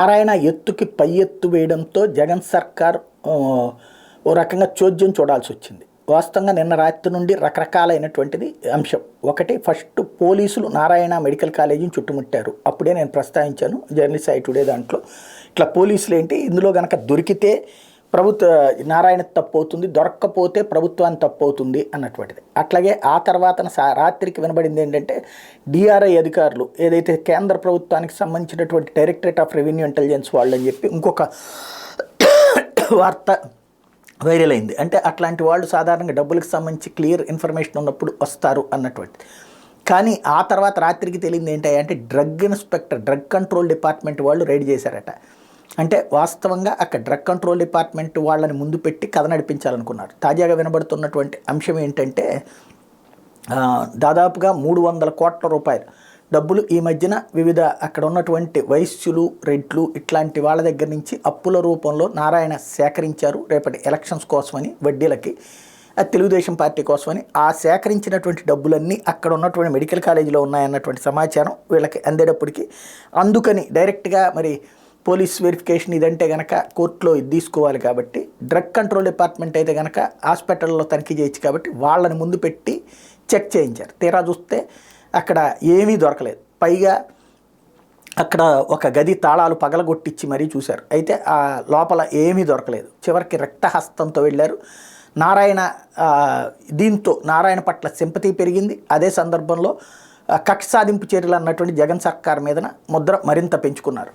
నారాయణ ఎత్తుకి పై ఎత్తు వేయడంతో జగన్ సర్కార్ ఓ రకంగా చోద్యం చూడాల్సి వచ్చింది. వాస్తవంగా నిన్న రాత్రి నుండి రకరకాలైనటువంటిది అంశం. ఒకటి, ఫస్ట్ పోలీసులు నారాయణ మెడికల్ కాలేజీని చుట్టుముట్టారు. అప్పుడే నేను ప్రస్తావించాను జర్నలిస్ట్ ఐ టుడే దాంట్లో. ఇట్లా పోలీసులు ఏంటి, ఇందులో కనుక దొరికితే నారాయణ తప్పు అవుతుంది, దొరక్కపోతే ప్రభుత్వాన్ని తప్పు అవుతుంది అన్నటువంటిది. అట్లాగే ఆ తర్వాత రాత్రికి వినబడింది ఏంటంటే డిఆర్ఐ అధికారులు ఏదైతే కేంద్ర ప్రభుత్వానికి సంబంధించినటువంటి డైరెక్టరేట్ ఆఫ్ రెవెన్యూ ఇంటెలిజెన్స్ వాళ్ళు అని చెప్పి ఇంకొక వార్త వైరల్ అయింది. అంటే అట్లాంటి వాళ్ళు సాధారణంగా డబ్బులకు సంబంధించి క్లియర్ ఇన్ఫర్మేషన్ ఉన్నప్పుడు వస్తారు అన్నటువంటిది. కానీ ఆ తర్వాత రాత్రికి తెలియదు ఏంటంటే drug inspector, drug control department వాళ్ళు రైడ్ చేశారట. అంటే వాస్తవంగా అక్కడ డ్రగ్ కంట్రోల్ డిపార్ట్మెంట్ వాళ్ళని ముందు పెట్టి కథ నడిపించాలనుకున్నారు. తాజాగా వినబడుతున్నటువంటి అంశం ఏంటంటే దాదాపుగా 300 కోట్ల రూపాయలు డబ్బులు ఈ మధ్యన వివిధ అక్కడ ఉన్నటువంటి వైశ్యులు, రెడ్లు ఇట్లాంటి వాళ్ళ దగ్గర నుంచి అప్పుల రూపంలో నారాయణ సేకరించారు రేపటి ఎలక్షన్స్ కోసమని, వడ్డీలకి, తెలుగుదేశం పార్టీ కోసమని. ఆ సేకరించినటువంటి డబ్బులన్నీ అక్కడ ఉన్నటువంటి మెడికల్ కాలేజీలో ఉన్నాయన్నటువంటి సమాచారం వీళ్ళకి అందేటప్పటికి, అందుకని డైరెక్ట్గా మరి పోలీస్ వెరిఫికేషన్ ఇదంటే కనుక కోర్టులో ఇది తీసుకోవాలి కాబట్టి, డ్రగ్ కంట్రోల్ డిపార్ట్మెంట్ అయితే కనుక హాస్పిటల్లో తనిఖీ చేయొచ్చు కాబట్టి వాళ్ళని ముందు పెట్టి చెక్ చేయించారు. తీరా చూస్తే అక్కడ ఏమీ దొరకలేదు. పైగా అక్కడ ఒక గది తాళాలు పగలగొట్టించి మరీ చూశారు. అయితే ఆ లోపల ఏమీ దొరకలేదు. చివరికి రక్తహస్తంతో వెళ్ళారు. దీంతో నారాయణ పట్ల సింపతి పెరిగింది. అదే సందర్భంలో కక్ష సాధింపు చర్యలు అన్నటువంటి జగన్ సర్కార్ మీదన ముద్ర మరింత పెంచుకున్నారు.